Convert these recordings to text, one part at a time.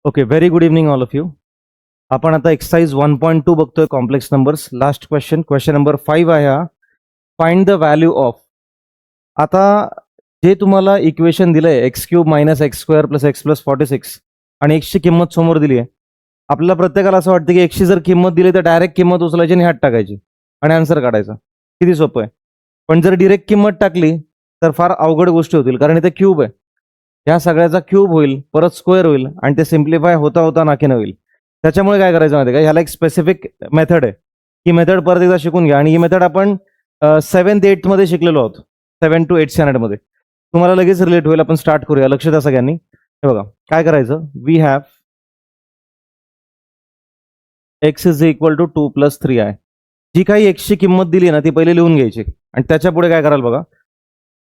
Okay, very good evening all of you. आपण आता exercise 1.2 बघतोय, complex numbers. Last question number 5 आहे हा. Find the value of. आता जे तुम्हाला इक्वेशन दिलंय x cube minus x square plus x plus 46 आणि एक्सची किंमत समोर दिली आहे. आपल्याला प्रत्येकाला असं वाटतं की एक्सची जर किंमत दिली तर डायरेक्ट किंमत उचलायची आणि ह्यात टाकायची आणि आन्सर काढायचा. किती सोपं आहे. पण जर डिरेक्ट किंमत टाकली तर फार अवघड गोष्टी होतील, कारण इथे क्यूब आहे. ह्या सगळ्याचा क्यूब होईल, परत स्क्वेअर होईल आणि ते सिम्प्लिफाय होता होता नाकीनं होईल. त्याच्यामुळे काय करायचं माहिती आहे का, ह्याला एक स्पेसिफिक मेथड आहे. ही मेथड परत एकदा शिकून घ्या. आणि ही मेथड आपण 7th 8th मध्ये शिकलेलो आहोत. 7 to 8 स्टँडर्ड मध्ये तुम्हाला लगेच रिलेट होईल. आपण स्टार्ट करूया. लक्ष द्या सगळ्यांनी. हे बघा काय करायचं. We have x is equal to 2 + 3i. जी काही एक्सची किंमत दिली ना ती पहिले लिहून घ्यायची आणि त्याच्या पुढे काय कराल बघा,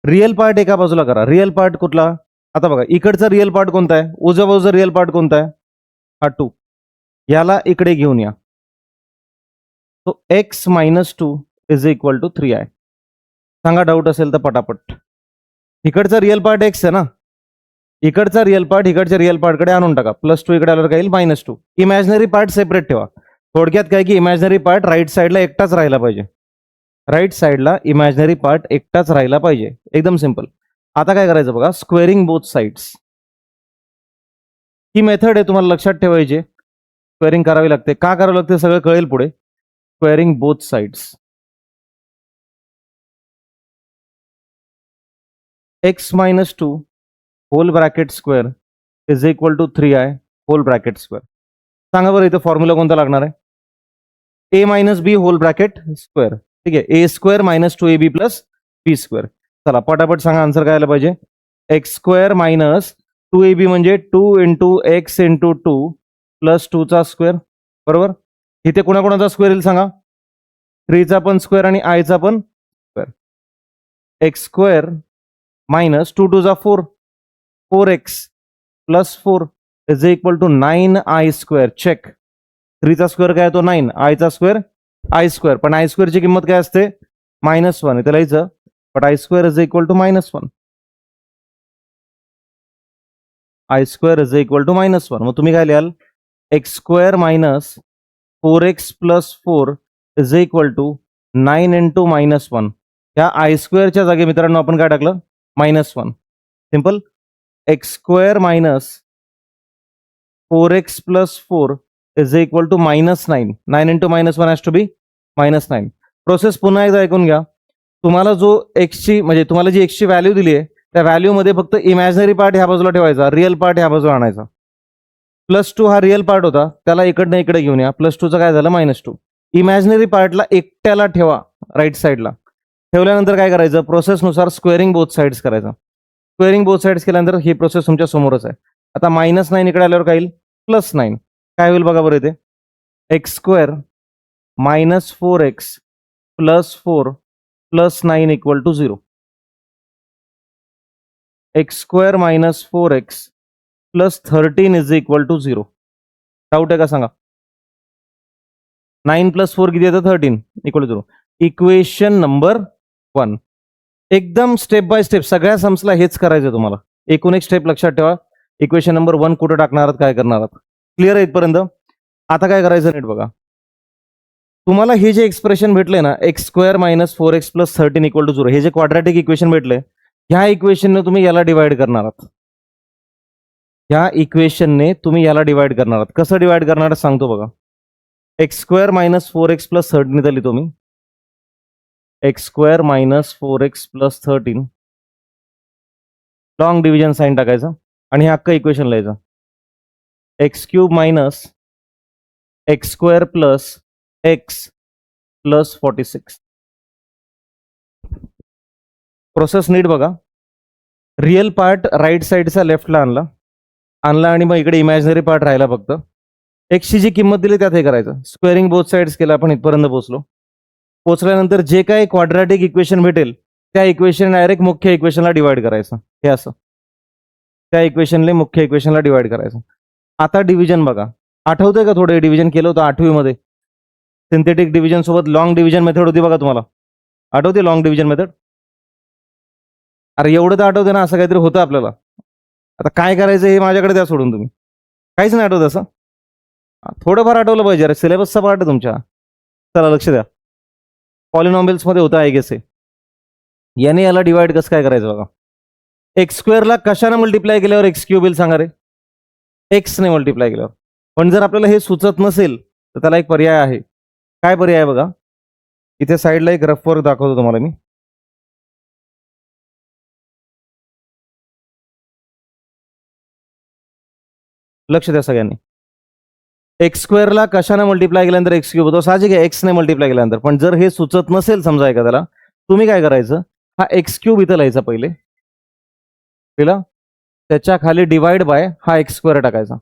रिअल पार्ट एका बाजूला करा. रिअल पार्ट कुठला. आता बघा इकडचा रिअल पार्ट कोणता आहे, उजव्या बाजूचा रिअल पार्ट कोणता आहे, हा 2. याला इकडे घेऊन या. तो x - 2 is equal to 3i. सांगा डाऊट असेल तर पटापट. इकडचा रिअल पार्ट x आहे ना, इकडचा रिअल पार्ट इकडच्या रिअल पार्टकडे आणून टाका. +2 इकडे आल्यावर काय येईल, -2. इमॅजिनरी पार्ट सेपरेट ठेवा. थोडक्यात काय की इमॅजिनरी पार्ट राईट साईडला एकटाच राहिला पाहिजे. राईट साईडला इमॅजिनरी पार्ट एकटाच राहिला पाहिजे. एकदम सिंपल. आता काय करायचं बघा, स्क्वेअरिंग बोथ साइड्स. ही मेथड आहे, तुम्हाला लक्षात ठेवायची. स्क्वेअरिंग करावी लागते. का करावं लागते सगळं कळेल पुढे. Squaring both sides. x - 2 whole bracket square is equal to 3i whole bracket square. सांगा बरं इथं फॉर्म्युला कोणता लागणार आहे. a - b whole bracket square. ठीक आहे. a² - 2ab + b². चला पटापट सांगा आन्सर काय आलं पाहिजे. x² - 2ab म्हणजे 2 × x × 2 + 2 चा स्क्वेअर. बरोबर. इथे कोणाकोणाचा स्क्वेअर येईल सांगा. 3 चा पण स्क्वेअर आणि i चा पण square. x² - 2 × 2 = 4. 4x + 4 is equal to 9i². Check. 3 चा स्क्वेअर काय येतो 9, i चा स्क्वेअर i². पण i² ची किंमत काय असते, -1. इथे लिहायचं, but i² is equal to -1. i² is equal to -1. मग तुम्ही काय लिहाल, x² - 4x + 4 is equal to 9 × -1. या i² च्या जागी मित्रांनो आपण काय टाकलं, -1. Simple. x² - 4x + 4 is equal to -9. 9 × -1 has to be -9. Process पुन्हा एकदा ऐकून घ्या. तुम्हाला जो एक्सची म्हणजे तुम्हाला जी एक्सची व्हॅल्यू दिली आहे त्या व्हॅल्यू मध्ये फक्त इमॅजिनरी पार्ट ह्या बाजूला ठेवायचा, रिअल पार्ट ह्या बाजूला आणायचा. +2 हा रिअल पार्ट होता, त्याला इकडनं इकडे घेऊन या. +2 चं काय झालं, -2. इमॅजिनरी पार्टला एकट्याला ठेवा राईट साईडला. ठेवल्यानंतर काय करायचं, प्रोसेसनुसार स्क्वेअरिंग बोथ साइड्स करायचं. स्क्वेअरिंग बोथ साइड्स केल्यानंतर ही प्रोसेस तुमच्या समोरच आहे. आता -9 इकडे आल्यावर काय येईल, +9. काय होईल बघा बरं इथे, x² - 4x + 4 + 9 = 0. x² - 4x + 13 is equal to 0. Doubt आहे का सांगा. 9 + 4 किती येतं, 13 = 0. Equation number 1. एकदम स्टेप बाय स्टेप सगळ्या सम्सला हेच करायचं तुम्हाला. एकूण एक स्टेप लक्षात ठेवा. इक्वेशन नंबर 1 कुठं टाकणार आहात, काय करणार आहात. क्लिअर आहे इथपर्यंत. आता काय करायचं नीट बघा. तुम्हाला हे जे एक्सप्रेशन भेटले ना, x² - 4x + 13 = 0, हे जे क्वाड्रॅटिक इक्वेशन भेटले, ह्या इक्वेशनने तुम्ही याला डिवाइड करणार आहात. ह्या इक्वेशनने तुम्ही याला डिवाइड करणार आहात. कसं डिवाइड करणार आहात सांगतो बघा. x² - 4x + 13 इथं लिहितो मी. x² - 4x + 13 long division sign टाकायचं आणि हे अख्खं इक्वेशन लिहायचं. x³ - x² + x + 46. प्रोसेस नीट बघा. रिअल पार्ट राईट साईडचा लेफ्टला आणला आणि मग इकडे इमॅजिनरी पार्ट राहिला फक्त. एक्सची जी किंमत दिली त्यात हे करायचं. स्क्वेअरिंग बोथ साइड्स केलं, आपण इथपर्यंत पोहोचलो. पोहोचल्यानंतर जे काही क्वाड्रॅटिक इक्वेशन भेटेल त्या इक्वेशन डायरेक्ट मुख्य इक्वेशनला डिवाइड करायचं. हे असं त्या इक्वेशनला मुख्य इक्वेशनला डिवाइड करायचं. आता डिव्हिजन बघा. आठवतंय का थोडं डिव्हिजन केलं होतं 8वी मध्ये. सिंथेटिक डिव्हिजन सोबत लॉंग डिव्हिजन मेथड होती बघा, तुम्हाला आठवते लॉंग डिव्हिजन मेथड. अरे एवढं तर आठवते ना, असं काहीतरी होतं आपल्याला. आता काय करायचं हे माझ्याकडे द्या सोडून तुम्ही. काहीच नाही आठवत असं? थोडंफार आठवलं पाहिजे, अरे सिलेबसचा पार्ट आहे तुमच्या. चला लक्ष द्या. पॉलिनॉमियल्स मध्ये होता आय गेस. याने याला डिवाइड कसं काय करायचं बघा. एक्स स्क्वेअरला कशाने मल्टिप्लाय केल्यावर एक्स क्यूब येईल सांगा रे? एक्सने मल्टिप्लाय केल्यावर. पण जर आपल्याला हे सुचत नसेल तर त्याला एक पर्याय आहे. काय पर्याय आहे बघा, इथे साईडला एक रफ वर्क दाखवतो तुम्हाला मी. लक्ष द्या सगळ्यांनी. एक्स स्क्वेअरला कशाने मल्टिप्लाय केल्यानंतर एक्स क्यूब होतो, साहजिक आहे एक्सने मल्टिप्लाय केल्यानंतर. पण जर हे सुचत नसेल समजा एखाद्याला, तुम्ही काय करायचं, हा एक्स क्यूब इथं लिहायचा पहिले, त्याच्या खाली डिवाइड बाय हा एक्स स्क्वेअर टाकायचा.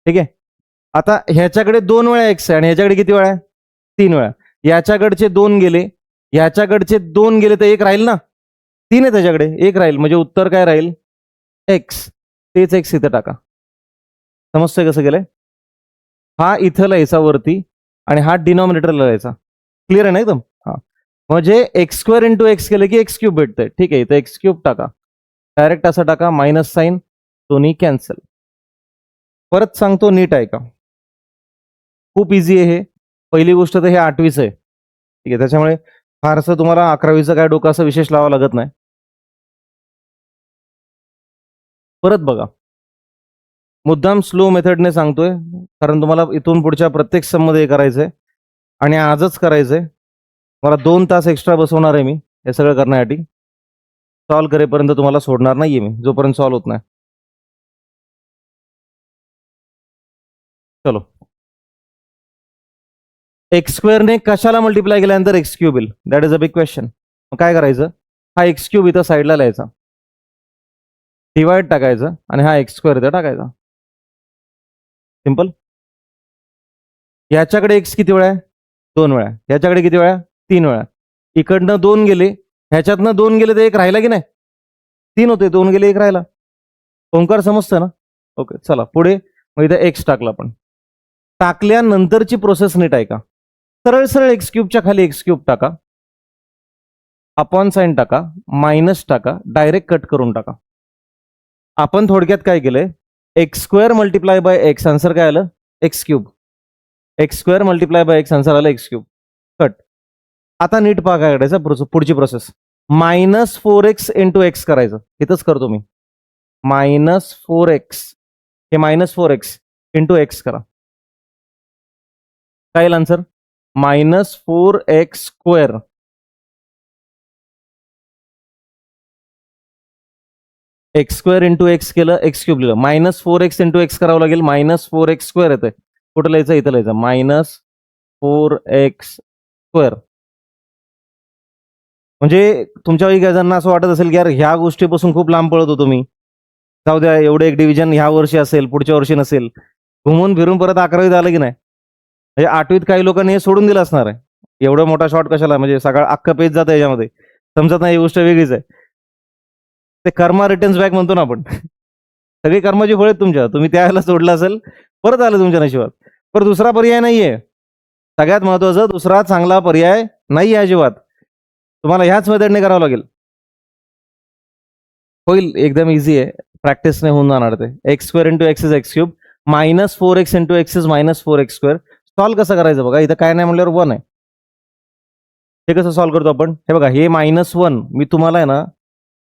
ठीक आहे. आता ह्याच्याकडे 2 वेळा एक्स आहे आणि ह्याच्याकडे किती वेळा आहे? 3 वेळा. याच्याकडचे 2 गेले, याच्याकडचे 2 गेले तर एक राहील ना. 3 आहे त्याच्याकडे, एक राहील, म्हणजे उत्तर काय राहील? एक्स. तेच एक्स इथं टाका. समजतंय कसं गेलंय? हा इथं लिहायचा वरती आणि हा डिनॉमिनेटरला लिहायचा. क्लिअर आहे ना एकदम? हा. म्हणजे एक्स स्क्वेअर इंटू एक्स केलं की एक्स क्यूब भेटतंय. ठीक आहे, इथं एक्स क्यूब टाका, डायरेक्ट असं टाका, मायनस साईन, दोन्ही कॅन्सल. परत सांगतो, नीट आहे का? खूप इझी आहे हे. पहिली गोष्ट तर हे 8वीचं आहे. ठीक आहे, त्याच्यामुळे फारसं तुम्हाला 11वीचं काय डोकं असं विशेष लावावं लागत नाही. परत बघा, मुद्दाम स्लो मेथडने सांगतोय, कारण तुम्हाला इथून पुढच्या प्रत्येक सम मध्ये करायचंय आणि आजच करायचंय. मला 2 तास एक्स्ट्रा बसवणार आहे मी हे सगळं करण्यासाठी. सॉल्व्ह करेपर्यंत तुम्हाला सोडणार नाहीये मी, जोपर्यंत सॉल्व्ह होत नाही. चलो, एक्स स्क्वेअरने कशाला मल्टिप्लाय केल्यानंतर एक्स क्यूब येईल? That is a big question. मग काय करायचं, हा एक्स क्यूब इथं साईडला लिहायचा, डिवाइड टाकायचं आणि हा एक्स स्क्वेअर इथं टाकायचा. सिंपल. याच्याकडे एक्स किती वेळा आहे? 2 वेळा. याच्याकडे किती वेळा? 3 वेळा. इकडनं 2 गेले, ह्याच्यातनं 2 गेले तर एक राहिला की नाही? 3 होते, 2 गेले, एक राहिला. ओंकार समजतं ना? ओके, चला पुढे. मग इथं एक्स टाकला आपण. टाकल्यानंतरची प्रोसेस नीट आहे का? सरळ सरळ एक्स क्यूबच्या खाली एक्स क्यूब टाका, अपॉन साइन टाका, मायनस टाका, डायरेक्ट कट करून टाका. आपण थोडक्यात काय केलंय, x square multiply by x, answer काय आलं? X cube. X square multiply by x, answer आलं एक्स क्यूब. कट. आता नीट पहा काय करायचं, पुढची प्रोसेस. -4x इंटू एक्स करायचं. इथंच करतो मी. -4x, हे -4x इंटू एक्स करा. काय येईल answer? -4x square. X square into x केलं, एक्स क्यूब लिहिलं. -4x इंटू एक्स करावं लागेल, -4x स्क्वेअर येतंय. कुठं लिहायचं? इथं लिहायचं, -4x स्क्वेअर. म्हणजे तुमच्या काही जणांना असं वाटत असेल की यार ह्या गोष्टीपासून खूप लांब पळत होतो मी, जाऊ द्या, एवढं एक डिव्हिजन ह्या वर्षी असेल, पुढच्या वर्षी नसेल. घुमून फिरून परत 11वीत आलं की नाही. म्हणजे 8वीत काही लोकांनी हे सोडून दिलं असणार आहे. एवढा मोठा शॉर्ट कशाला, म्हणजे सगळं अख्खं पेज जातं याच्यामध्ये. समजत नाही, ही गोष्ट वेगळीच आहे. ते कर्मा रिटर्न्स बॅक म्हणतो ना आपण. सगळी कर्माची फळ आहेत तुमच्या, तुम्ही त्यावेळेला सोडलं असेल, परत आलं तुमच्या नशिबात. पण दुसरा पर्याय नाहीये. सगळ्यात महत्वाचं, दुसरा चांगला पर्याय नाही आहे अजिबात. तुम्हाला ह्याच मेथडने करावं लागेल. होईल, एकदम इझी आहे, प्रॅक्टिसने होऊन जाणार ते. X square into x is x cube, -4x into x is -4x square. Solve कसं करायचं बघा, इथं काय नाही म्हणल्यावर 1 आहे. हे कसं सॉल्व्ह करतो आपण? हे बघा, हे -1 मी तुम्हाला आहे ना,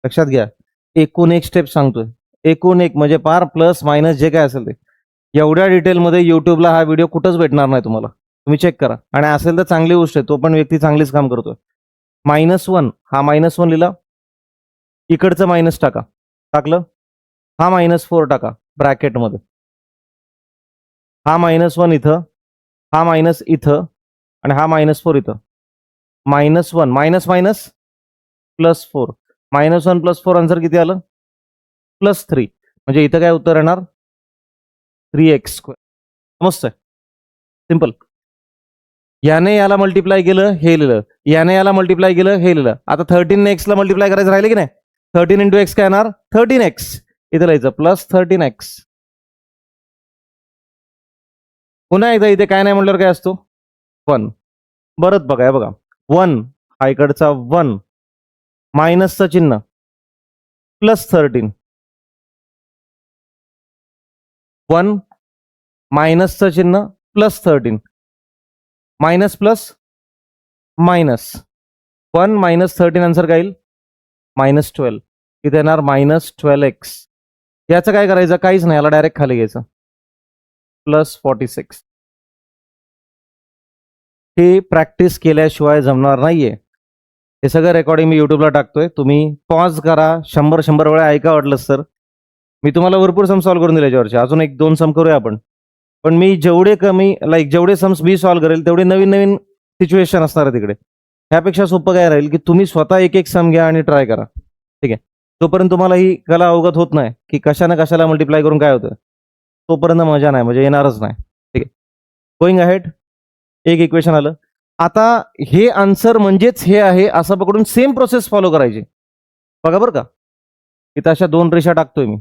लक्षात घ्या, एकूण एक स्टेप सांगतोय. एकूण एक म्हणजे पार प्लस मायनस जे काय असेल ते. एवढ्या डिटेलमध्ये युट्यूबला हा व्हिडिओ कुठंच भेटणार नाही तुम्हाला. तुम्ही चेक करा, आणि असेल तर चांगली गोष्ट आहे, तो पण व्यक्ती चांगलीच काम करतोय. -1, हा -1 लिहिला, इकडचं मायनस टाका, टाकलं. हा -4 टाका ब्रॅकेटमध्ये, हा -1 इथं, हा मायनस इथं, आणि हा -4 इथं. -1 मायनस मायनस +4, -1 +4 आन्सर किती आलं? +3. म्हणजे इथं काय उत्तर येणार? 3x square. समजतंय? सिंपल. याने याला मल्टिप्लाय केलं, हे लिहिलं. याने याला मल्टिप्लाय केलं, हे लिहिलं. आता 13 ने एक्सला मल्टिप्लाय करायचं राहिले की नाही? 13 इंटू एक्स काय येणार? 13x. इथं लिहायचं +13x. पुन्हा एकदा इथे काय नाही म्हटल्यावर काय असतो? 1. परत बघा, हे बघा, 1 हा इकडचा 1, मायनसचं चिन्ह, +13. 1 मायनसचं चिन्ह plus 13 minus plus minus 1 minus 13 answer काय येईल -12 इथे येणार -12x याचं काय करायचं काहीच नाही याला डायरेक्ट खाली घ्यायचं +46 हे प्रॅक्टिस केल्याशिवाय जमणार नाहीये हे सगळं रेकॉर्डिंग मी युट्यूबला टाकतोय तुम्ही पॉज करा 100 वेळा ऐका वाटलंच तर मी तुम्हाला भरपूर सम सॉल्व्ह करून दिले याच्यावरचे अजून 1-2 सम करूया आपण पण मी जेवढे कमी जेवढे समस मी सॉल्व्ह करेल तेवढे नवीन नवीन सिच्युएशन असणार आहे तिकडे ह्यापेक्षा सोपं काय राहील की तुम्ही स्वतः एक सम घ्या आणि ट्राय करा ठीक आहे तोपर्यंत तुम्हाला ही कला अवगत होत नाही की कशाने कशाला मल्टिप्लाय करून काय होतं तोपर्यंत मजा नाही म्हणजे येणारच नाही ठीक आहे गोईंग अहेड एक इक्वेशन आलं आता हे आन्सर म्हणजेच हे आहे असं पकडून सेम प्रोसेस फॉलो करायची बघा बरं का इथं अशा 2 रेषा टाकतोय मी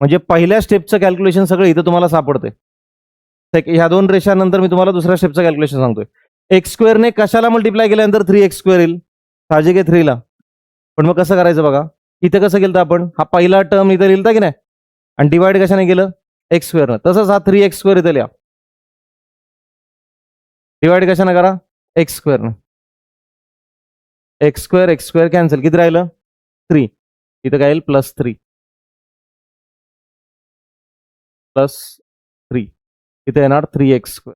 म्हणजे पहिल्या स्टेपचं कॅल्क्युलेशन सगळं इथं तुम्हाला सापडते ह्या 2 रेषानंतर मी तुम्हाला दुसऱ्या स्टेपचं कॅल्क्युलेशन सांगतोय x² ने कशाला मल्टिप्लाय केल्यानंतर 3x² येईल साहजिक आहे 3 ला पण मग कसं करायचं बघा इथं कसं केलं आपण हा पहिला टर्म इथं लिहिलता की नाही आणि डिवाइड कशाने केलं x² न तसंच हा 3x² इथं लिहा डिवाइड कशाने करा x² न x² कॅन्सल किती राहिलं 3 इथं काय येईल +3 +3 इथे येणार 3x²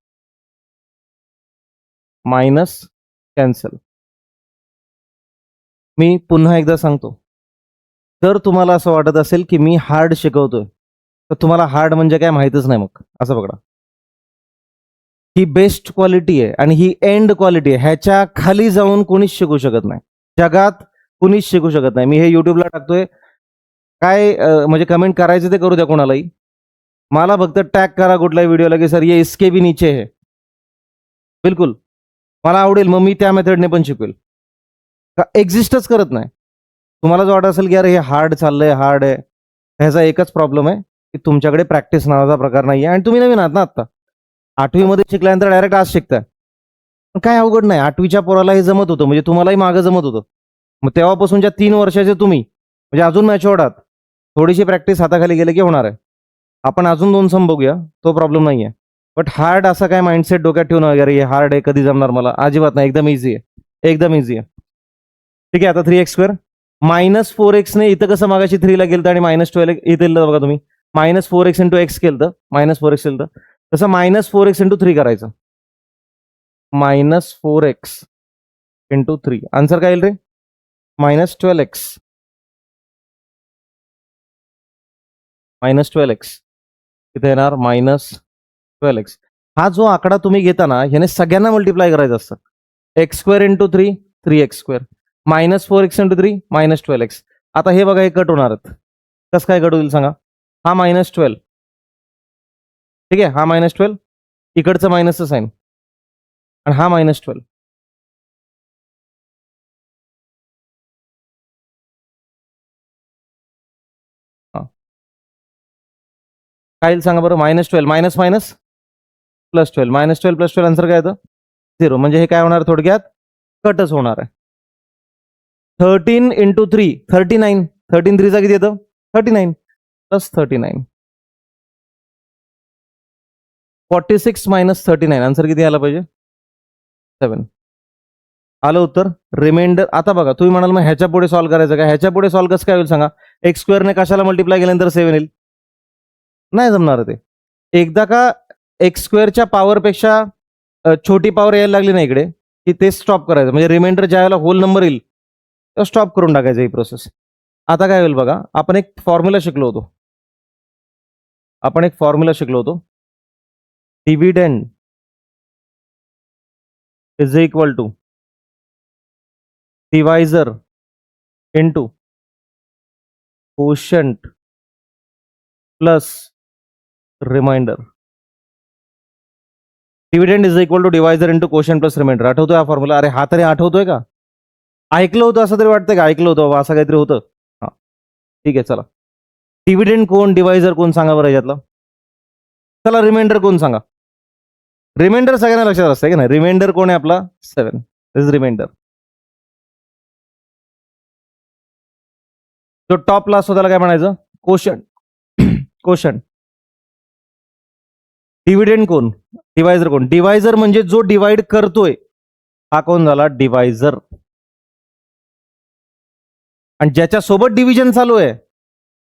मायनस कॅन्सल मी पुन्हा एकदा सांगतो जर तुम्हाला असं वाटत असेल की मी हार्ड शिकवतोय तर तुम्हाला हार्ड म्हणजे काय माहितच नाही मग असं बघा ही बेस्ट क्वालिटी आहे आणि ही एंड क्वालिटी आहे ह्याच्या खाली जाऊन कोणीच शिकू शकत नाही जगात कोणीच शिकू शकत नाही मी हे युट्यूबला टाकतोय काय म्हणजे कमेंट करायचं ते करू द्या कोणालाही मला फक्त टॅग करा कुठल्याही व्हिडिओला की सर ये इसके भी नीचे है बिलकुल मला आवडेल मग मी त्या मेथडने पण शिकवेल का एक्झिस्टच करत नाही तुम्हाला जो वाटत असेल की यार हे हार्ड चाललंय हार्ड आहे ह्याचा एकच प्रॉब्लेम आहे की तुमच्याकडे प्रॅक्टिस नावाचा प्रकार नाही आहे आणि तुम्ही नवीन आहात ना आता 8वी मध्ये शिकल्यानंतर डायरेक्ट आज शिकताय पण काय अवघड नाही 8वीच्या पोराला हे जमत होतं म्हणजे तुम्हालाही मागं जमत होतं मग तेव्हापासूनच्या 3 वर्षाचे तुम्ही म्हणजे अजून मॅच्युअर्ड आहात थोडीशी प्रॅक्टिस हाताखाली गेले की होणार आहे आपण अजून 2 सम बघूया तो प्रॉब्लेम नाही आहे बट हार्ड असा काय माइंडसेट डोक्यात ठेवून वगैरे हे हार्ड आहे कधी जमणार मला अजिबात नाही एकदम इझी आहे एकदम इझी आहे ठीक आहे आता 3x² -4x ने इथं कसं मागाशी 3 ला गेलं आणि -12 इथे लिहिलं बघा तुम्ही -4x इंटू एक्स केलं -4x केलं तसं -4x इंटू 3 करायचं -4x इंटू 3 आन्सर काय येईल रे -12x -12x इथे येणार -12x हा जो आकडा तुम्ही घेता ना ह्याने सगळ्यांना मल्टिप्लाय करायचं असतं x² into 3 3x² -4x into 3 -12x आता हे बघा हे कट होणार आहेत कसं काय कट होईल सांगा हा -12 ठीक आहे हा -12 इकडचं मायनसचं साईन आणि हा -12 काय सांगा बरं -12 मायनस मायनस +12 -12 +12 आन्सर काय येतं 0 म्हणजे हे काय होणार थोडक्यात कटच होणार आहे 13 इंटू 3 39 13 3 चा किती येतं 39 +39 46 - 39 आन्सर किती आला पाहिजे 7 आलं उत्तर रिमाइंडर आता बघा तुम्ही म्हणाल मग ह्याच्या पुढे सॉल्व्ह करायचं का ह्याच्या पुढे सॉल्व्ह कसं काय होईल सांगा x² ने कशाला मल्टिप्लाय केल्यानंतर 7 येईल नाही जमणार ते एकदा का x² च्या पॉवरपेक्षा छोटी पॉवर यायला लागली ना इकडे की ते स्टॉप करायचं म्हणजे रिमाइंडर ज्या वेळेला होल नंबर येईल तर स्टॉप करून टाकायचं ही प्रोसेस आता काय होईल बघा आपण एक फॉर्म्युला शिकलो होतो dividend is equal to divisor into quotient plus remainder dividend is equal to divisor into quotient plus remainder आठवतोय हा फॉर्म्युला अरे हा तरी आठवतोय का ऐकलं होतं असं तरी वाटतंय का ऐकलं होतं असं काहीतरी होतं हा ठीक आहे चला डिव्हिडंड कोण डिवायझर कोण सांगा बरं याच्यातलं चला रिमाइंडर कोण सांगा रिमाइंडर सगळ्यांना लक्षात असतं की नाही रिमाइंडर कोण आहे आपला 7 इज रिमाइंडर जो टॉप लास्ट होता त्याला काय म्हणायचं कोशंट डिव्हिडेंड कोण? डिवायझर कोण? डिवायझर म्हणजे जो डिवाइड करतोय हा कोण झाला? डिवायझर. आणि ज्याच्या सोबत डिव्हिजन चालू आहे,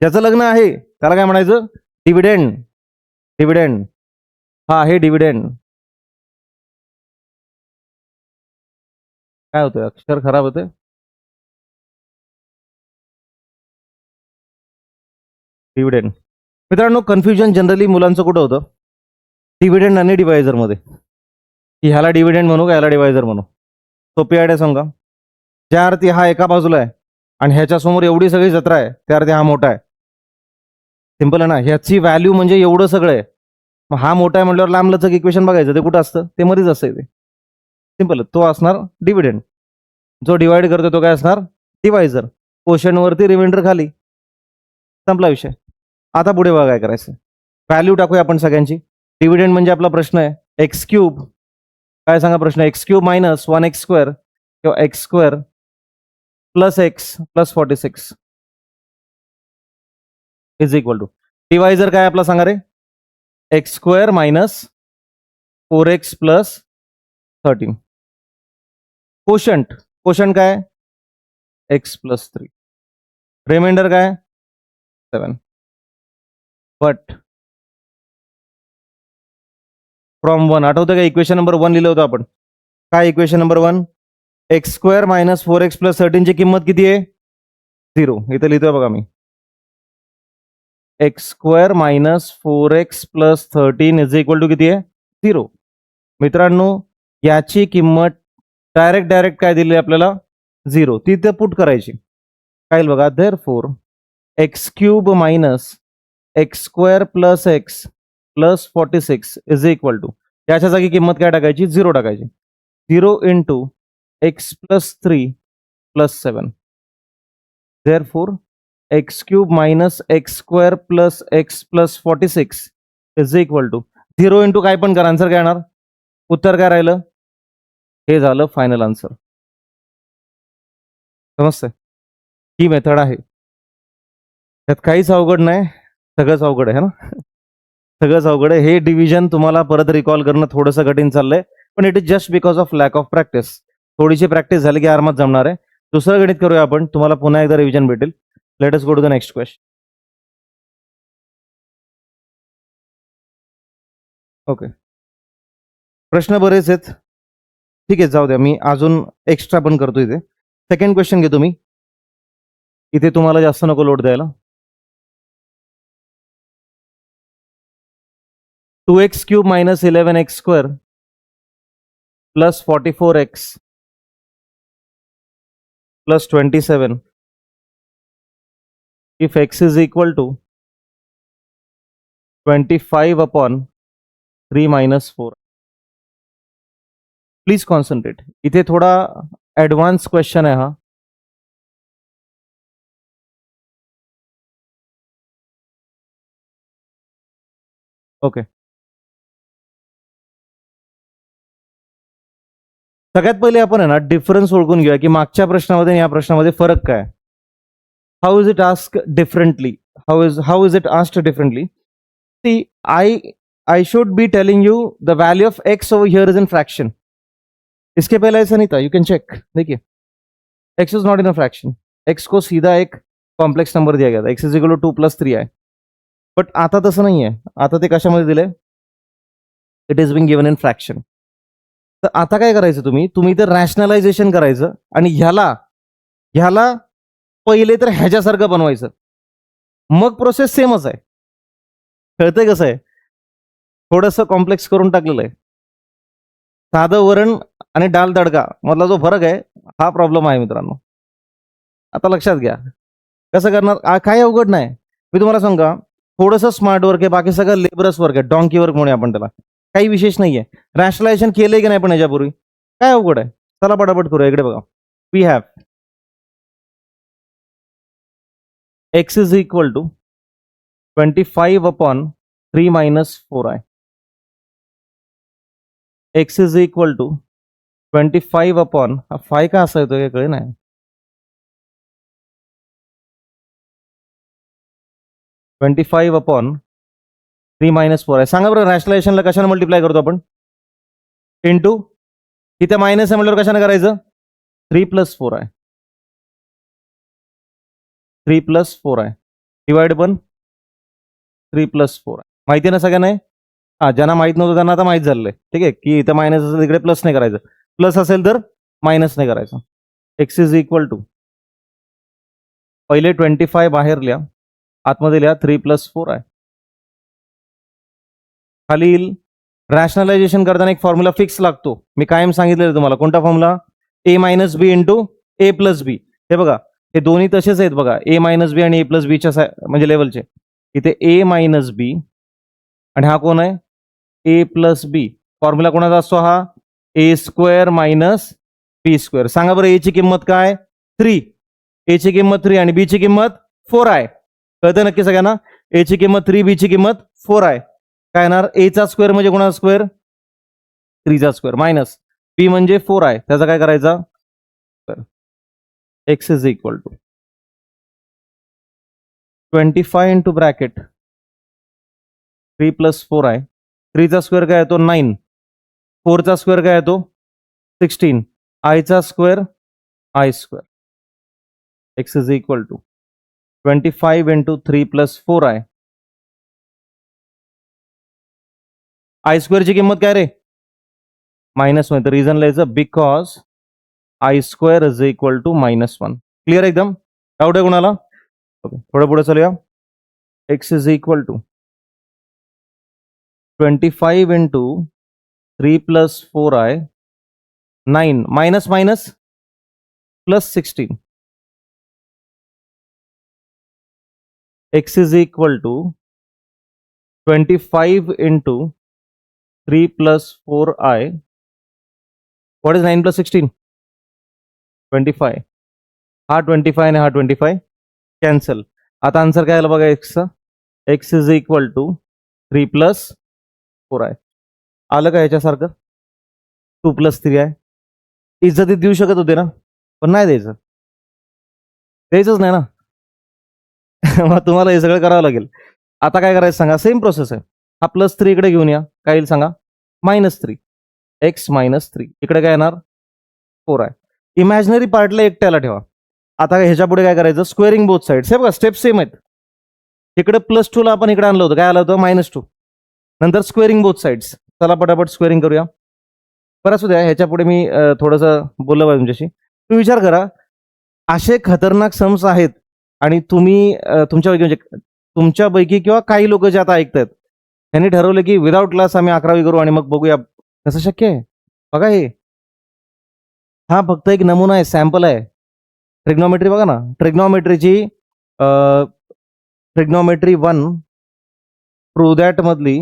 ज्याचं लग्न आहे, त्याला काय म्हणायचं? डिव्हिडेंड. डिव्हिडेंड हा आहे डिव्हिडेंड. काय होतंय? अक्षर खराब होते. डिव्हिडेंड. मित्रांनो, कन्फ्युजन जनरली मुलांचं कुठं होतं? डिव्हिडेंड आणि डिवायझर मध्ये, की ह्याला डिव्हिडेंड म्हणू का ह्याला डिवायझर म्हणू? सोपी आयडिया सांगा. ज्या अर्थी हा एका बाजूला आहे आणि ह्याच्या समोर एवढी सगळी जत्रा आहे, त्या अर्थी हा मोठा आहे. सिंपल आहे ना. ह्याची व्हॅल्यू म्हणजे एवढं सगळं आहे. मग हा मोठा आहे म्हटल्यावर लांबलचक इक्वेशन बघायचं, ते कुठं असतं? ते मध्येच असतं. ते सिंपल. तो असणार डिव्हिडेंड. जो डिवाइड करतो तो काय असणार? डिवायझर. क्वोशंट वरती, रिमाइंडर खाली. संपला विषय. आता पुढे बघा काय करायचं. व्हॅल्यू टाकूया आपण सगळ्यांची. डिव्हिडेंड म्हणजे आपला प्रश्न आहे एक्स क्यूब. काय सांगा प्रश्न? X cube minus 1x square किंवा X square plus x plus 46 is equal to. Divisor काय आपला सांगा रे? X square minus 4x plus 13. Quotient काय? X plus 3. रिमाइंडर काय? 7. बट फ्रॉम 1 आठवतं का? इक्वेशन नंबर 1 लिहिलं होतं आपण. काय equation number 1? X square minus 4x plus 13 ची किंमत किती आहे? 0. इथं लिहितोय बघा मी. X square minus 4x plus 13 is equal to किती आहे? 0. मित्रांनो, याची किंमत डायरेक्ट काय दिली आपल्याला? 0. ती इथे पुट करायची. काय बघा, therefore x cube minus x square plus x plus 46 is equal to, याच्या जागी किंमत काय टाकायची? 0 टाकायची. 0 इंटू एक्स प्लस 3 प्लस 7. Therefore x cube minus x square plus x plus 46 is equal to 0 into काय पण करा, आन्सर काय येणार? उत्तर काय राहिलं? हे झालं फायनल आन्सर. समजतंय? ही मेथड आहे. त्यात काहीच अवघड नाही, सगळंच अवघड आहे ना. सगळंच अवघड आहे. हे डिव्हिजन तुम्हाला परत रिकॉल करणं थोडंसं कठीण चाललंय, पण it is just because of lack of practice. थोडीशी प्रॅक्टिस झाली की आरामात जमणार आहे. दुसरं गणित करूया आपण, तुम्हाला पुन्हा एकदा रिव्हिजन भेटेल. Let us go to the next question. Okay, प्रश्न बरेच आहेत. ठीक आहे, जाऊ द्या, मी अजून एक्स्ट्रा पण करतो इथे. सेकंड क्वेश्चन घेतो मी. इथे तुम्हाला जास्त नको लोड द्यायला. 2x cube minus 11x square plus 44x plus 27 if x is equal to 25 upon 3 minus 4. Please concentrate. इथे थोडा ऍडव्हान्स क्वेश्चन आहे हा. ओके, सगळ्यात पहिले आपण आहे ना डिफरन्स ओळखून घेऊया की मागच्या प्रश्नामध्ये आणि या प्रश्नामध्ये फरक काय. How is it ask differently? How is it asked differently? See, I should be telling you the value of x over here is in fraction. इसके पहले ऐसा नहीं था, यू कैन चेक. देखिए, x is not in a fraction. x को सीधा एक complex number दिया गया था, x इज इक्वल टू 2 + 3 आहे. बट आता तसं नाही आहे. आता ते कशामध्ये दिलंय? It is being given in fraction. तर आता काय करायचं, तुम्ही तर रॅशनलायझेशन करायचं आणि ह्याला पहिले तर ह्याच्यासारखं बनवायचं. मग प्रोसेस सेमच आहे. कळतंय कसं आहे? थोडंसं कॉम्प्लेक्स करून टाकलेलं आहे. साधं वरण आणि डाल तडका मधला जो फरक आहे, हा प्रॉब्लेम आहे मित्रांनो. आता लक्षात घ्या. कसं करणार? काय अवघड नाही. मी तुम्हाला सांगा, थोडंसं स्मार्ट वर्क आहे, बाकी सगळं लेबरस वर्क आहे, डॉंकी वर्क म्हणूया आपण त्याला. काही विशेष नाहीये. रॅशनलायझेशन केलंय की नाही पण याच्यापूर्वी? काय अवघड आहे? चला पटापट करूया. इकडे बघा. We have x is equal to 25 upon 3 minus 4i. X is equal to 25 upon 5 का असा येतो कळे नाही. ट्वेंटी 25 अपॉन 3 - 4 आहे. सांगा बरं रॅशनलायझेशनला कशाने मल्टिप्लाय करतो आपण? इंटू, इथे मायनस आहे म्हटल्यावर कशाने करायचं? 3 + 4 आहे. 3 + 4 आहे. डिवाइड पण 3 + 4 आहे. माहिती आहे ना सगळ्यांना? हा, ज्यांना माहित नव्हतं त्यांना आता माहित झालंय. ठीक आहे, की इथं मायनस असेल तिकडे प्लस नाही करायचं, प्लस असेल तर मायनस नाही करायचं. एक्स इज इक्वल टू पहिले 25 बाहेर लिहा, आतमध्ये लिहा 3 + 4 आहे. खाली येईल. रॅशनलायझेशन करताना एक फॉर्म्युला फिक्स लागतो, मी कायम सांगितलेलं तुम्हाला. कोणता formula? a - b into a + b. हे बघा, हे दोन्ही तसेच आहेत बघा, a - b आणि a + b च्या म्हणजे लेवलचे. इथे a - b आणि हा कोण आहे? a + b. फॉर्म्युला कोणाचा असतो हा? a² - b². सांगा बरं a ची किंमत काय? 3. a ची किंमत 3 आणि b ची किंमत 4 आहे. कळतं नक्की सगळ्यांना? a ची किंमत 3, b ची किंमत 4 आहे. काय येणार? a चा स्क्वेअर म्हणजे कोणाचा स्क्वेअर? 3 चा स्क्वेअर मायनस b म्हणजे 4 आहे, त्याचा काय करायचा? x is equal to 25 into bracket 3 + 4 आहे. 3 चा स्क्वेअर काय येतो? 9. 4 चा स्क्वेअर काय येतो? 16. i चा square i². x is equal to 25 into 3 + 4 आहे. i² ची किंमत काय रे? -1. तर रिझन लिहायचं because i² is equal to -1. Clear एकदम? डाऊट आहे कोणाला? ओके, थोडं पुढे चलूया. x is equal to 25 into 3 + 4 आहे. 9 minus minus plus 16. x is equal to 25 into 3 + 4i. What is 9 + 16? 25. हा 25 आणि हा 25 कॅन्सल. आता आन्सर काय आला बघा एक्सचा? x इज इक्वल टू 3 + 4 आहे. आलं का ह्याच्यासारखं? 2 + 3 आहे. इज्जतीत देऊ शकत होते ना, पण नाही द्यायचं. द्यायचंच नाही ना. मग तुम्हाला हे सगळं करावं लागेल. आता काय करायचं सांगा? सेम प्रोसेस आहे. हा +3 इकडे घेऊन या. काय येईल सांगा? -3. x - 3 इकडे काय येणार? 4 आहे. इमॅजिनरी पार्टला एकट्याला ठेवा. आता ह्याच्या पुढे काय करायचं? Squaring both sides. हे बघा स्टेप सेम आहेत. इकडे +2 ला आपण इकडे आणलं होतं, काय आलं होतं? -2. नंतर स्क्वेअरिंग बोथ साइड्स. चला पटापट स्क्वेअरिंग करूया. बरं असू द्या, ह्याच्या पुढे मी थोडंसं बोललो पाहिजे तुमच्याशी. तुम्ही विचार करा, असे खतरनाक सम्स आहेत आणि तुम्ही तुमच्यापैकी म्हणजे तुमच्यापैकी किंवा काही लोक जे आता ऐकतायत त्यांनी ठरवलं की विदाउट क्लास आम्ही 11वी करू आणि मग बघूया. कसं शक्य आहे? बघा हे, हा फक्त एक नमुना आहे, सॅम्पल आहे. ट्रिग्नॉमेट्री बघा ना, ट्रिग्नॉमेट्रीची ट्रिग्नॉमेट्री 1 प्रूव्ह दॅट मधली,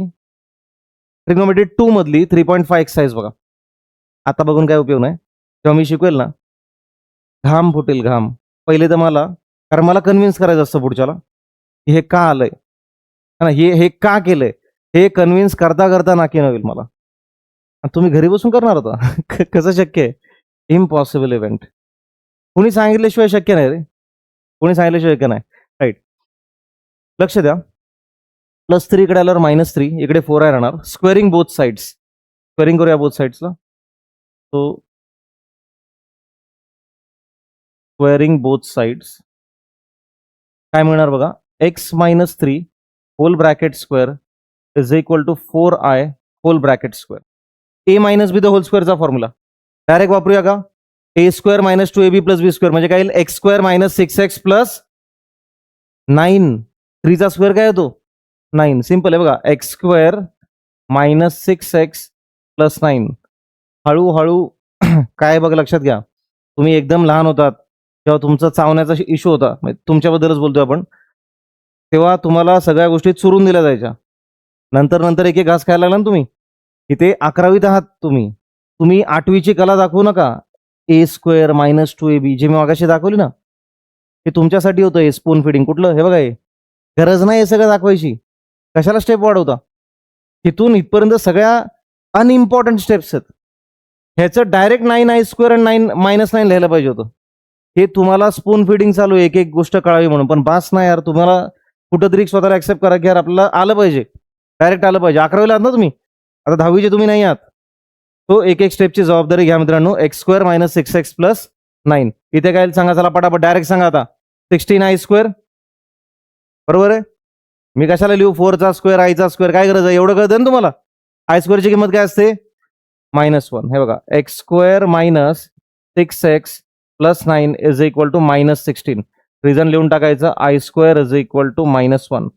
ट्रिग्नॉमेट्री 2 मधली 3.5 एक्सरसाइज बघा. आता बघून काय उपयोग नाही, जेव्हा मी शिकवेल ना घाम फुटेल घाम. पहिले तर मला, कारण मला कन्व्हिन्स करायचं असतं पुढच्याला की हे का आलंय, है ना, हे का केलंय, हे कन्व्हिन्स करता करता नाकी नव्हेल मला. आणि तुम्ही घरी बसून करणार होता. कसं शक्य आहे? Impossible event. कोणी सांगितल्याशिवाय शक्य नाही रे, कोणी सांगितल्याशिवाय शक्य नाही. राईट, लक्ष द्या. +3 इकडे आल्यावर -3, इकडे 4 आहे राहणार. स्क्वेअरिंग बोथ साइड्स, स्क्वेअरिंग करूया बोथ साइड्सला. तो स्क्वेअरिंग बोथ साइड्स काय मिळणार बघा? x - 3 whole bracket square is equal to 4i whole bracket square. a - b the whole स्क्वेअरचा फॉर्म्युला डायरेक्ट वापरूया का? a² - 2ab + b² म्हणजे काय येईल? x² - 6x + 9. 3 चा स्क्वेअर काय येतो? 9. सिंपल आहे बघा, x² - 6x + 9. हळूहळू काय बघा लक्षात घ्या, तुम्ही एकदम लहान होतात तेव्हा तुमचा चावण्याचा इश्यू होता, तुमच्याबद्दलच बोलतोय आपण, तेव्हा तुम्हाला सगळ्या गोष्टी चुरून दिल्या जायच्या. नंतर नंतर एक एक घास खायला लागला ना तुम्ही. इथे 11वीत आहात तुम्ही, तुम्ही 8वीची कला दाखवू नका. a² - 2ab जे मी मागाशी दाखवली ना, हे तुमच्यासाठी होतं. हे स्पून फिडिंग कुठलं? हे बघा, हे गरज नाही हे सगळं दाखवायची. कशाला स्टेप वाढवता? तिथून इथपर्यंत सगळ्या अनइम्पॉर्टंट स्टेप्स आहेत. ह्याचं डायरेक्ट 9i² आणि 9 - 9 लिहायला पाहिजे होतं. हे तुम्हाला स्पून फिडिंग चालू आहे, एक एक गोष्ट कळावी म्हणून. पण बास नाही यार, तुम्हाला कुठंतरी स्वतःला ऍक्सेप्ट करा की यार आपल्याला आलं पाहिजे. डायरेक्ट आलं पाहिजे. 11वीला आहात ना तुम्ही, आता 10वीचे तुम्ही नाही आहात. तो एक एक स्टेपची जबाबदारी घ्या मित्रांनो. X square minus 6x plus 9. इथे काय सांगा, चला पटापट डायरेक्ट सांगा आता. 16i स्क्वेअर बरोबर आहे. मी कशाला लिहू 4चा स्क्वेअर आयचा स्क्वेअर, काय गरज आहे, एवढं कळतं ना तुम्हाला. आय स्क्वेअरची किंमत काय असते -1. हे बघा x square minus 6x plus 9 is equal to -16. Reason लिहून टाकायचं, i square is equal to -1.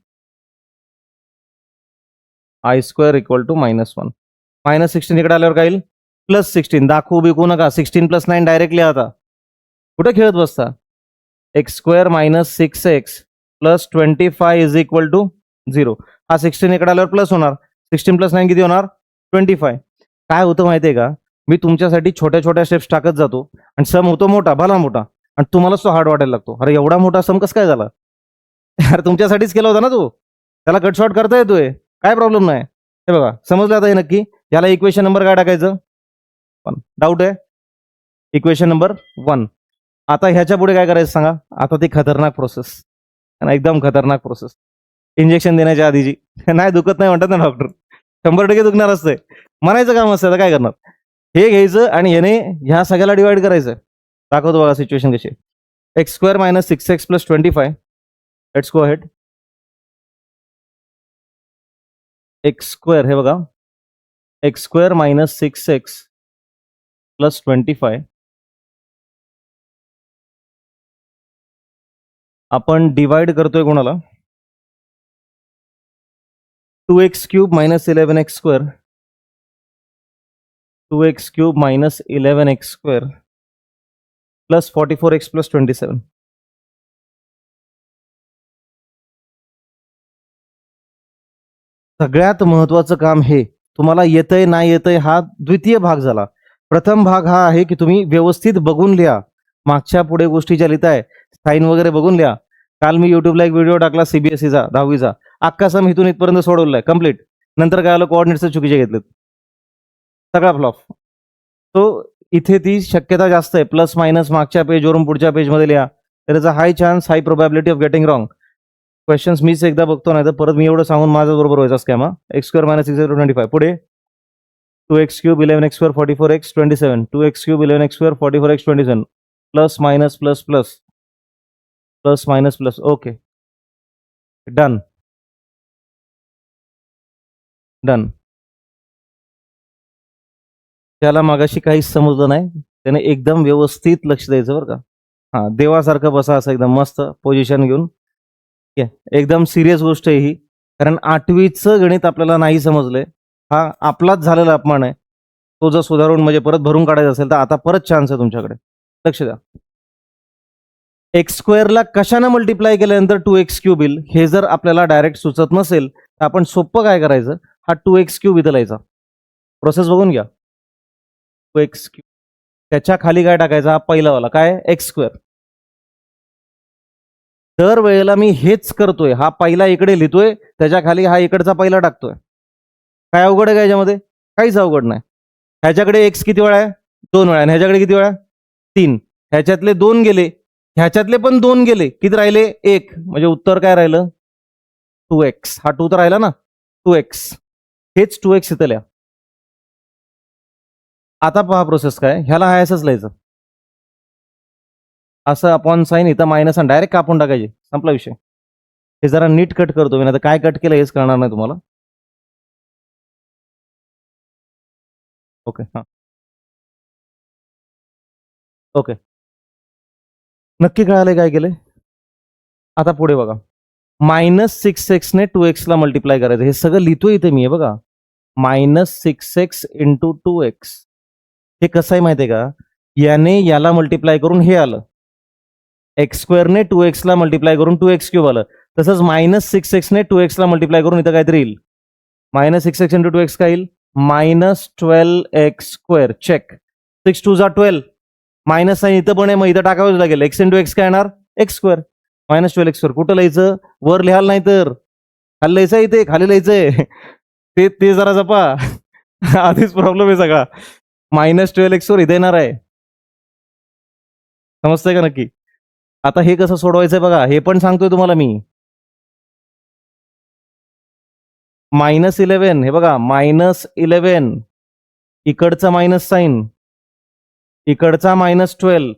I square equal to -1. -16 इकडे आल्यावर काय येईल +16. दाखवू बिकू नका, 16 + 9 डायरेक्टली. आता कुठे खेळत बसता. X square minus 6x plus 25 is equal to 0. हा 16 इकडे आल्यावर प्लस होणार. 16 + 9 किती होणार 25. काय होतं माहितीये का, मी तुमच्यासाठी छोट्या छोट्या स्टेप्स टाकत जातो आणि सम होतो मोठा, भला मोठा, आणि तुम्हालाच तो हार्ड वाटायला लागतो. अरे एवढा मोठा सम कसं काय झाला यार, तुमच्यासाठीच केला होता ना तो, त्याला कट शॉर्ट करता येतोय, काय प्रॉब्लेम नाही. हे बघा समजलं आता हे नक्की. याला इक्वेशन नंबर काय टाकायचं, डाऊट आहे, इक्वेशन नंबर 1. आता ह्याच्या पुढे काय करायचं सांगा. आता ती खतरनाक प्रोसेस, एकदम खतरनाक प्रोसेस. इंजेक्शन देण्याच्या आधीची. नाही दुखत नाही म्हणतात ना डॉक्टर, 100% दुखणार असतंय, म्हणायचं काम असतं. आता काय करणार, हे घ्यायचं आणि ह्याने ह्या सगळ्याला डिवाइड करायचं. दाखवतो बघा सिच्युएशन कशी. X square minus 6x plus 25. Let's go ahead. X square, हे बघा x square minus 6x plus 25 आपण डिवाइड करतोय कोणाला, 2x cube minus 11x square, 2x cube minus 11x square plus 44x plus 27. सगळ्यात महत्वाचं काम हे तुम्हाला येतंय नाही येतंय हा द्वितीय भाग झाला. प्रथम भाग हा आहे की तुम्ही व्यवस्थित बघून लिहा, मागच्या पुढे गोष्टी ज्या लिहिताय साईन वगैरे बघून लिहा. काल मी युट्यूबला एक व्हिडिओ टाकला सीबीएसईचा 10वीचा, अख्खा सम इथून इथपर्यंत सोडवलाय कम्प्लीट. नंतर काय आलं, कोऑर्डिनेट्स चुकीचे घेतलेत, सगळा फ्लॉप. तो इथे ती शक्यता जास्त आहे, प्लस मायनस मागच्या पेजवरून पुढच्या पेजमध्ये लिहा. There is a high chance, high probability of getting wrong questions. मीच एकदा बघतो, नाही तर परत मी एवढं सांगून माझं बरोबर व्हायचा स्कॅम. X square minus 6 25. पुढे 2x cube 11x square 44x 27. 2x cube 11x square 44x 27. Plus minus plus plus plus minus plus. Okay done done. त्याला मागाशी काहीच समजलं नाही, त्याने एकदम व्यवस्थित लक्ष द्यायचं बरं का. हा देवासारखं बसा, असं एकदम मस्त पोझिशन घेऊन. एकदम सिरियस गोष्ट आहे ही, कारण 8वीचं गणित आपल्याला नाही समजलंय, हा आपलाच झालेला अपमान आहे. तो जर सुधारून म्हणजे परत भरून काढायचा असेल तर आता परत चान्स आहे तुमच्याकडे. लक्ष द्या. एक्स स्क्वेअरला कशाने मल्टिप्लाय केल्यानंतर 2x क्यूब येईल हे जर आपल्याला डायरेक्ट सुचत नसेल तर आपण सोपं काय करायचं, हा 2x क्यूब इथं लिहायचा. प्रोसेस बघून घ्या. 2x क्यूब त्याच्या खाली काय टाकायचा, हा पहिलावाला काय एक्स स्क्वेअर. दर वेळेला मी हेच करतोय, हा पहिला इकडे लिहितोय, त्याच्या खाली हा इकडचा पहिला टाकतोय. काय अवघड आहे का याच्यामध्ये, काहीच अवघड नाही. ह्याच्याकडे एक्स किती वेळा आहे 2 वेळा, आणि ह्याच्याकडे किती वेळा 3. ह्याच्यातले 2 गेले, ह्याच्यातले पण 2 गेले, किती राहिले 1. म्हणजे उत्तर काय राहिलं 2x. हा 2 तर राहिला ना 2x, हेच 2x इथं लिहा. आता पहा प्रोसेस काय, ह्याला हा असंच लिहायचं, असं अपॉन साईन इथं मायनस आणि डायरेक्ट कापून टाकायचे, संपला विषय. हे जरा नीट कट करतो मी, नाही तर काय कट केलं हेच कळणार नाही तुम्हाला. ओके हां ओके, नक्की कळालंय काय केलंय. आता पुढे बघा, -6x ने 2x ला मल्टिप्लाय करायचं, हे सगळं लिहितोय इथे मी, हे बघा -6x इंटू 2x. हे कसं आहे माहितीये का, याने याला मल्टिप्लाय करून हे आलं, एक्स स्क्वेअरने 2x ला मल्टिप्लाय करून 2x क्यूब आलं. तसंच -6x ने 2x ला मल्टिप्लाय करून इथं काहीतरी येईल, -6x इंटू 2x काय येईल -12x स्क्वेअर. चेक, 6 2 जा 12, मायनस साईन इथं पण आहे, मग इथं टाकावंच लागेल. एक्स इंटू एक्स काय येणार एक्स स्क्वेअर, -12x स्क्वेअर. कुठं लिहायचं, वर लिहाल नाही तर खाली लिहायचं, इथे खाली लिहायचंय. ते ते जरा जपा. आधीच प्रॉब्लेम आहे सगळा. -12x वर इथे येणार आहे, समजतंय का नक्की. आता हे कसं सोडवायचंय बघा, हे पण सांगतोय तुम्हाला मी. -11 हे बघा -11 इकडचं मायनस साईन इकडचा -12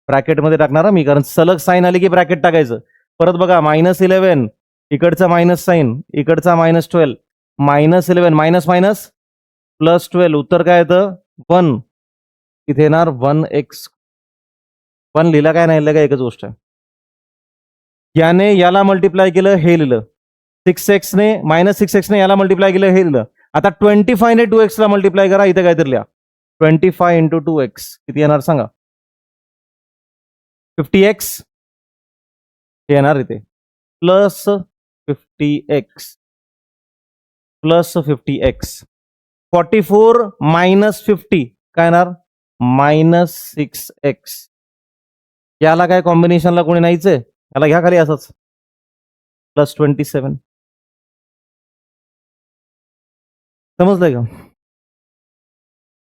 ब्रॅकेटमध्ये टाकणार मी, कारण सलग साईन आली की ब्रॅकेट टाकायचं. परत बघा -11 इकडचा मायनस साईन इकडचा -12 -11 मायनस मायनस +12 उत्तर काय येतं 1. इथे येणार 1x 1 लिहिला काय नाही लिहिलं काय एकच गोष्ट आहे. याने याला मल्टिप्लाय केलं हे लिहिलं, 6x ने -6x ने याला मल्टिप्लाय केलं हे लिहिलं. आता 25 ने 2x ला मल्टिप्लाय करा, इथे काहीतरी लिहा 25 × 2x किती येणार सांगा. 50x हे येणार इथे +50x +50x 44 - 50 काय येणार -6x. याला काय कॉम्बिनेशनला कोणी नाहीच आहे, याला घ्या खाली असंच +27. समजलंय का?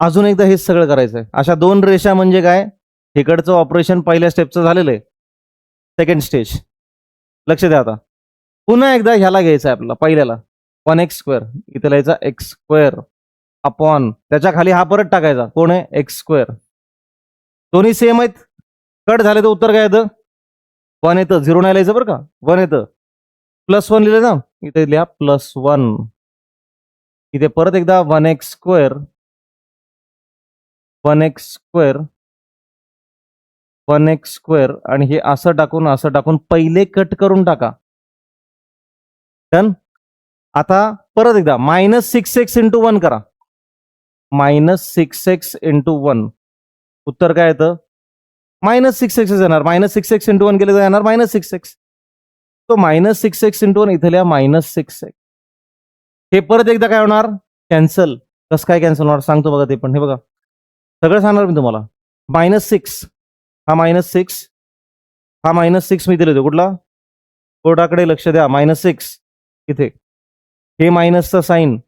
अजून एकदा हेच सगळं करायचंय. अशा 2 रेषा म्हणजे काय, इकडचं ऑपरेशन पहिल्या स्टेपचं झालेलं आहे, सेकंड स्टेज. लक्ष द्या. आता पुन्हा एकदा ह्याला घ्यायचं आहे आपल्याला पहिल्याला 1x², इथे लिहायचा x² अपॉन त्याच्या खाली हा परत टाकायचा, कोण आहे x². दोन्ही सेम आहेत, कट झाले तर उत्तर काय येतं 1 येतं. 0 नाही लिहायचं बरं का, 1 येतं. +1 लिहिलं ना, इथे लिहा +1. इथे परत एकदा 1x² 1x² आणि हे असं टाकून पहिले कट करून टाका. डन. आता परत एकदा -6x × 1 करा, -6x × 1 उत्तर काय येतं -6x येणार. -6x × 1 केलं तर येणार -6x. तो -6x × 1 इथे लिहा -6x. हे परत एकदा काय होणार कॅन्सल. कसं काय कॅन्सल होणार सांगतो बघा, ते पण हे बघा सगळं सांगणार मी तुम्हाला. -6 हा -6 हा -6 मी दिले कुठला कोर्टाकडे लक्ष द्या. -6 इथे, हे मायनसचा साईन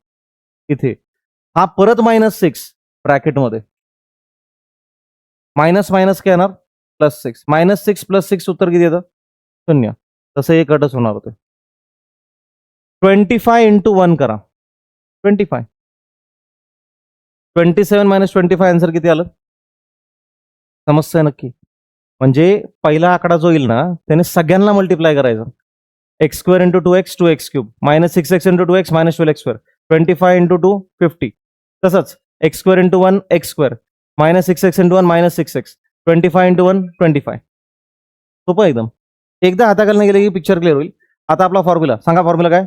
इथे, हा परत -6 ब्रॅकेटमध्ये, मायनस मायनस काय येणार +6. -6 +6 उत्तर किती येतं 0. तसं हे कटच होणार होते. 25 × 1 करा 25. 27 - 25 आन्सर किती आलं समस्या नक्की. म्हणजे पहिला आकडा जो येईल ना त्याने सगळ्यांना मल्टिप्लाय करायचं. x² × 2x 2x³ -6x × 2x -12x². 25 × 2 50. तसंच x² × 1 x², -6x × 1 -6x, 25 × 1 25. सोपं एकदम. एकदा हाताखालनं गेले की पिक्चर क्लिअर होईल. आता आपला फॉर्म्युला सांगा, फॉर्म्युला काय,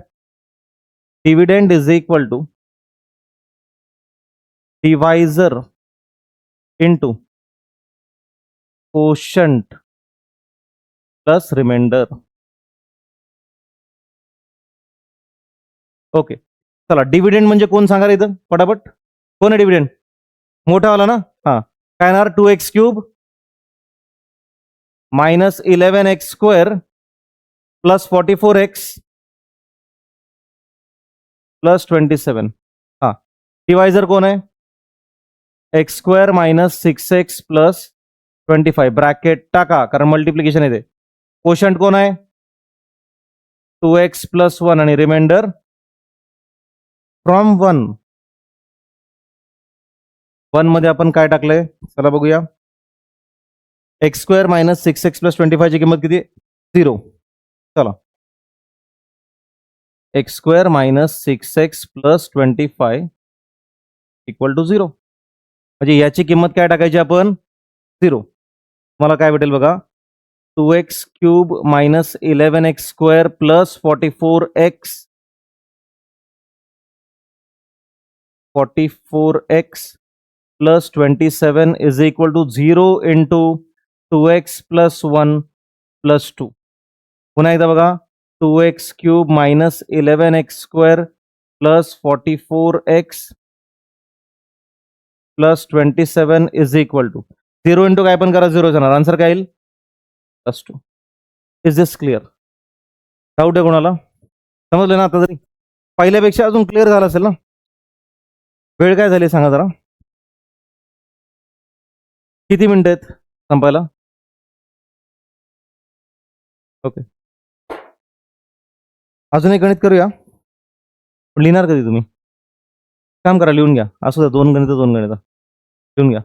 dividend is equal to divisor into quotient plus remainder. Okay चला, डिव्हिडंड म्हणजे कोण सांगा इथं पटापट, कोण आहे डिव्हिडंड मोठावाला ना. हा काय येणार 2x³ -11x² +44x +27. हा डिवायझर कोण आहे x² - 6x +25 ब्रॅकेट टाका कारण मल्टिप्लिकेशन येते. कोशंट कोण आहे 2x + 1 आणि रिमाइंडर फ्रॉम 1 मध्ये आपण काय टाकलंय चला बघूया. x² - 6x +25 ची किंमत किती 0. चला x² - 6x +25 = 0. म्हणजे याची किंमत काय टाकायची आपण 0. मला काय भेटेल बघा 2x³ - 11x² +44x +27 = 0 × 2x + 1 + 2. पुन्हा एकदा बघा 2x³ - 11x² +44x +27 = 0 × काय पण करा 0 जाणार. आन्सर काय येईल +2. Is this clear? डाऊट आहे कोणाला? समजलं ना आता तरी? पहिल्यापेक्षा अजून क्लिअर झालं असेल ना? वेळ काय झाली सांगा जरा. किती मिनिटं आहेत संपायला? ओके, अजून एक गणित करूया. लिहिणार कधी तुम्ही? काम करा, लिहून घ्या. असू द्या, 2 गणितं लिहून घ्या.